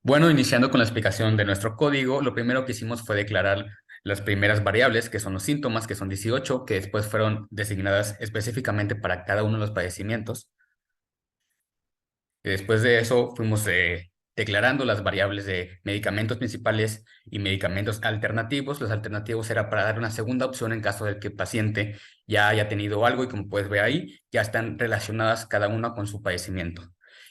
Bueno, iniciando con la explicación de nuestro código, lo primero que hicimos fue declarar las primeras variables, que son los síntomas, que son 18, que después fueron designadas específicamente para cada uno de los padecimientos. Y después de eso fuimos declarando las variables de medicamentos principales y medicamentos alternativos. Los alternativos era para dar una segunda opción en caso de que el paciente ya haya tenido algo y como puedes ver ahí, ya están relacionadas cada una con su padecimiento.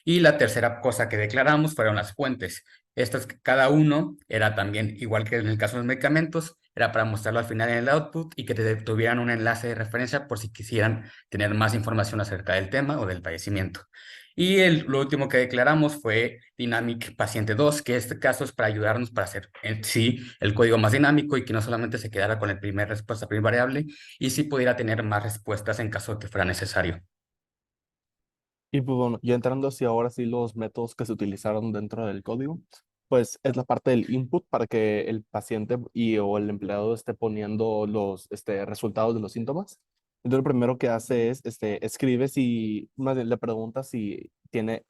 Y la tercera cosa que declaramos fueron las fuentes. Estas, cada uno era también, igual que en el caso de los medicamentos, era para mostrarlo al final en el output y que tuvieran un enlace de referencia por si quisieran tener más información acerca del tema o del padecimiento. Y lo último que declaramos fue Dynamic Paciente 2, que este caso es para ayudarnos para hacer en sí el código más dinámico y que no solamente se quedara con la primera respuesta, primera variable, y sí pudiera tener más respuestas en caso de que fuera necesario. Y pues bueno, ya entrando hacia ahora sí los métodos que se utilizaron dentro del código, pues es la parte del input para que el paciente y o el empleado esté poniendo los resultados de los síntomas. Entonces lo primero que hace es escribe si, más bien, le pregunta si tiene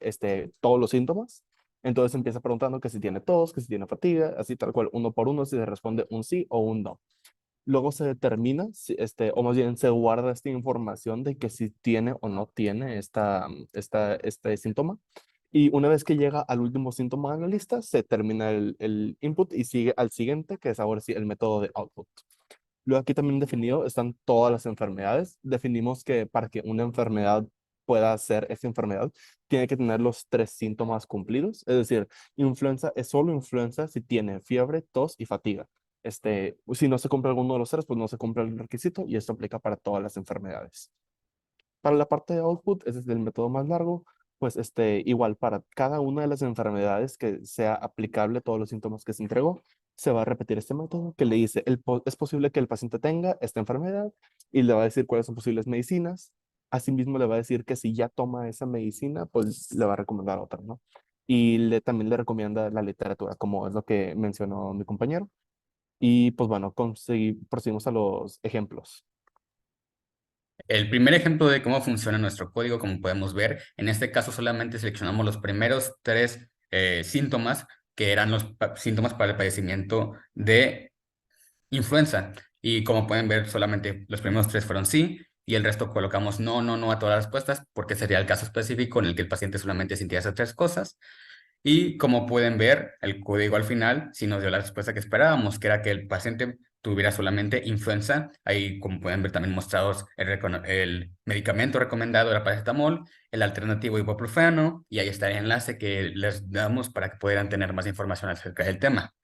todos los síntomas. Entonces empieza preguntando que si tiene tos, que si tiene fatiga, así tal cual, uno por uno, si se responde un sí o un no. Luego se determina, o más bien se guarda esta información de que si tiene o no tiene este síntoma. Y una vez que llega al último síntoma de la lista, se termina el input y sigue al siguiente, que es ahora sí el método de output. Luego aquí también definido están todas las enfermedades. Definimos que para que una enfermedad pueda ser esa enfermedad, tiene que tener los tres síntomas cumplidos. Es decir, influenza es solo influenza si tiene fiebre, tos y fatiga. Si no se cumple alguno de los tres, pues no se cumple el requisito y esto aplica para todas las enfermedades. Para la parte de output, ese es el método más largo, pues igual para cada una de las enfermedades que sea aplicable todos los síntomas que se entregó, se va a repetir este método que le dice, es posible que el paciente tenga esta enfermedad y le va a decir cuáles son posibles medicinas. Asimismo le va a decir que si ya toma esa medicina, pues le va a recomendar otra, ¿no? Y también le recomienda la literatura, como es lo que mencionó mi compañero. Y pues bueno, proseguimos a los ejemplos. El primer ejemplo de cómo funciona nuestro código, como podemos ver, en este caso solamente seleccionamos los primeros tres síntomas, que eran los síntomas para el padecimiento de influenza. Y como pueden ver, solamente los primeros tres fueron sí, y el resto colocamos no, no, no a todas las respuestas, porque sería el caso específico en el que el paciente solamente sintiera esas tres cosas. Y como pueden ver, el código al final sí nos dio la respuesta que esperábamos, que era que el paciente tuviera solamente influenza. Ahí, como pueden ver, también mostrados el medicamento recomendado era paracetamol, el alternativo ibuprofeno, y ahí está el enlace que les damos para que puedan tener más información acerca del tema.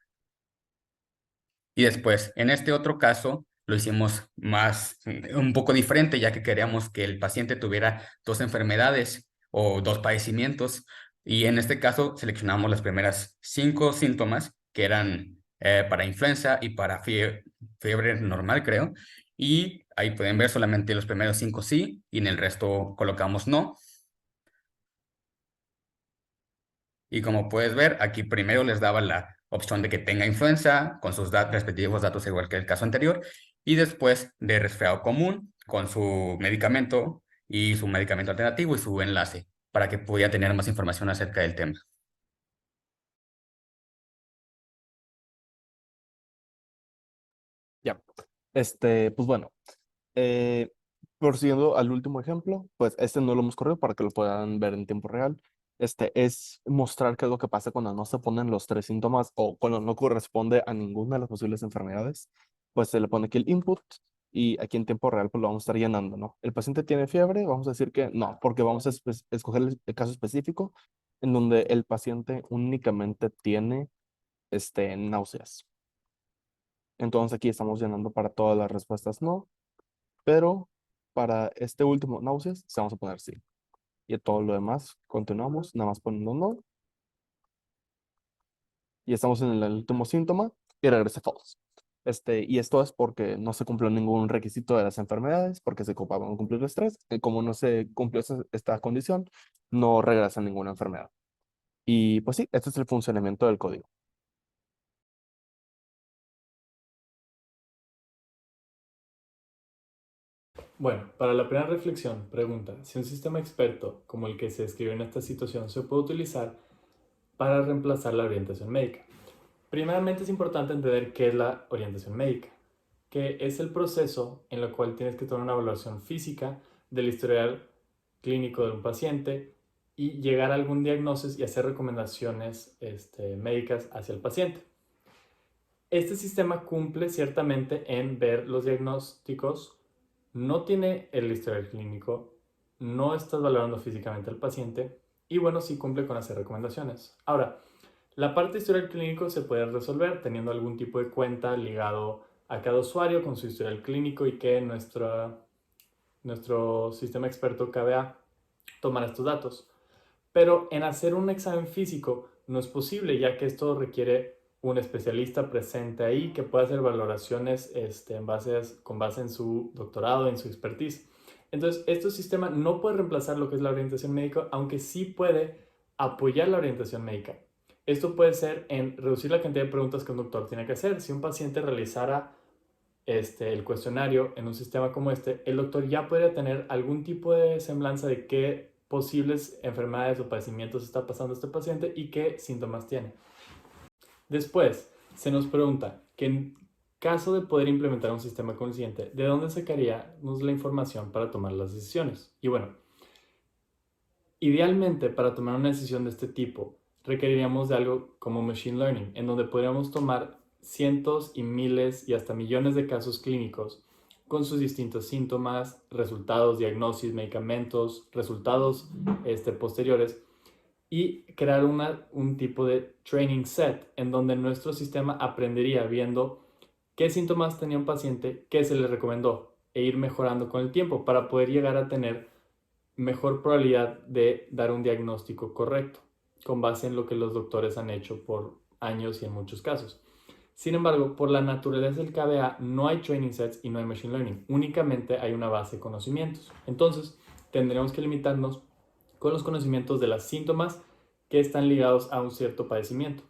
Y después, en este otro caso, lo hicimos más, un poco diferente, ya que queríamos que el paciente tuviera dos enfermedades o dos padecimientos. Y en este caso, seleccionamos las primeras cinco síntomas, que eran para influenza y para fiebre normal, creo. Y ahí pueden ver solamente los primeros cinco sí, y en el resto colocamos no. Y como puedes ver, aquí primero les daba la opción de que tenga influenza con sus respectivos datos, igual que el caso anterior, y después de resfriado común con su medicamento y su medicamento alternativo y su enlace, para que pudiera tener más información acerca del tema. Ya. Pues bueno, eh, prosiguiendo al último ejemplo, pues este no lo hemos corrido para que lo puedan ver en tiempo real. Es mostrar qué es lo que pasa cuando no se ponen los tres síntomas o cuando no corresponde a ninguna de las posibles enfermedades. Pues se le pone aquí el input y aquí en tiempo real pues lo vamos a estar llenando, ¿no? El paciente tiene fiebre, vamos a decir que no, porque vamos a escoger el caso específico en donde el paciente únicamente tiene náuseas. Entonces aquí estamos llenando para todas las respuestas no, pero para este último náuseas sí vamos a poner sí. Y todo lo demás continuamos, nada más poniendo no. Y estamos en el último síntoma y regresa false. Y esto es porque no se cumplió ningún requisito de las enfermedades, porque se ocupaban cumplir los tres. Y como no se cumplió esta condición, no regresa ninguna enfermedad. Y pues sí, este es el funcionamiento del código. Bueno, para la primera reflexión, pregunta, si un sistema experto como el que se describe en esta situación se puede utilizar para reemplazar la orientación médica. Primeramente es importante entender qué es la orientación médica, que es el proceso en el cual tienes que tomar una evaluación física del historial clínico de un paciente y llegar a algún diagnóstico y hacer recomendaciones médicas hacia el paciente. Este sistema cumple ciertamente en ver los diagnósticos, no tiene el historial clínico, no estás valorando físicamente al paciente y bueno, sí cumple con hacer recomendaciones. Ahora, la parte de historial clínico se puede resolver teniendo algún tipo de cuenta ligado a cada usuario con su historial clínico y que nuestro sistema experto KBA tomara estos datos. Pero en hacer un examen físico no es posible, ya que esto requiere un especialista presente ahí que pueda hacer valoraciones con base en su doctorado, en su expertise. Entonces, este sistema no puede reemplazar lo que es la orientación médica, aunque sí puede apoyar la orientación médica. Esto puede ser en reducir la cantidad de preguntas que un doctor tiene que hacer. Si un paciente realizara el cuestionario en un sistema como este, el doctor ya podría tener algún tipo de semblanza de qué posibles enfermedades o padecimientos está pasando este paciente y qué síntomas tiene. Después, se nos pregunta que en caso de poder implementar un sistema consciente, ¿de dónde sacaríamos la información para tomar las decisiones? Y bueno, idealmente para tomar una decisión de este tipo, requeriríamos de algo como Machine Learning, en donde podríamos tomar cientos y miles y hasta millones de casos clínicos con sus distintos síntomas, resultados, diagnosis, medicamentos, resultados posteriores y crear un tipo de training set en donde nuestro sistema aprendería viendo qué síntomas tenía un paciente, qué se le recomendó e ir mejorando con el tiempo para poder llegar a tener mejor probabilidad de dar un diagnóstico correcto con base en lo que los doctores han hecho por años y en muchos casos. Sin embargo, por la naturaleza del KBA no hay training sets y no hay machine learning, únicamente hay una base de conocimientos. Entonces, tendremos que limitarnos con los conocimientos de los síntomas que están ligados a un cierto padecimiento.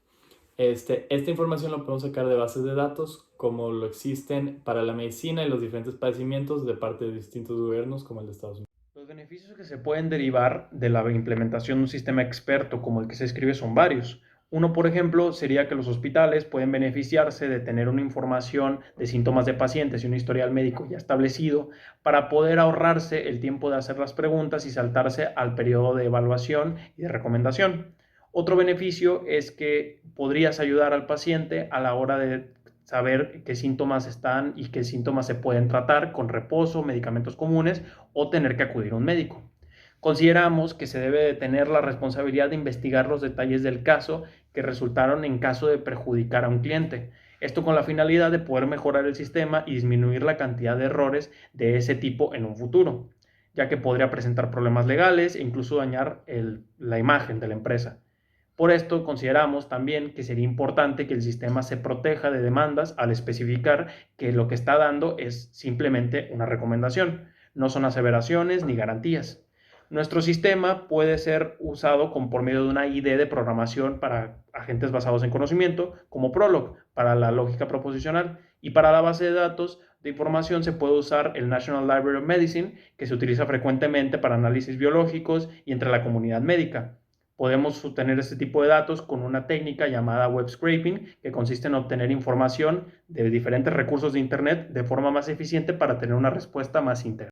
Esta información la podemos sacar de bases de datos como lo existen para la medicina y los diferentes padecimientos de parte de distintos gobiernos como el de Estados Unidos. Los beneficios que se pueden derivar de la implementación de un sistema experto como el que se escribe son varios. Uno, por ejemplo, sería que los hospitales pueden beneficiarse de tener una información de síntomas de pacientes y un historial médico ya establecido para poder ahorrarse el tiempo de hacer las preguntas y saltarse al periodo de evaluación y de recomendación. Otro beneficio es que podrías ayudar al paciente a la hora de saber qué síntomas están y qué síntomas se pueden tratar con reposo, medicamentos comunes o tener que acudir a un médico. Consideramos que se debe de tener la responsabilidad de investigar los detalles del caso que resultaron en caso de perjudicar a un cliente. Esto con la finalidad de poder mejorar el sistema y disminuir la cantidad de errores de ese tipo en un futuro, ya que podría presentar problemas legales e incluso dañar la imagen de la empresa. Por esto consideramos también que sería importante que el sistema se proteja de demandas al especificar que lo que está dando es simplemente una recomendación, no son aseveraciones ni garantías. Nuestro sistema puede ser usado por medio de una IDE de programación para agentes basados en conocimiento, como Prolog, para la lógica proposicional, y para la base de datos de información se puede usar el National Library of Medicine, que se utiliza frecuentemente para análisis biológicos y entre la comunidad médica. Podemos obtener este tipo de datos con una técnica llamada web scraping, que consiste en obtener información de diferentes recursos de Internet de forma más eficiente para tener una respuesta más íntegra.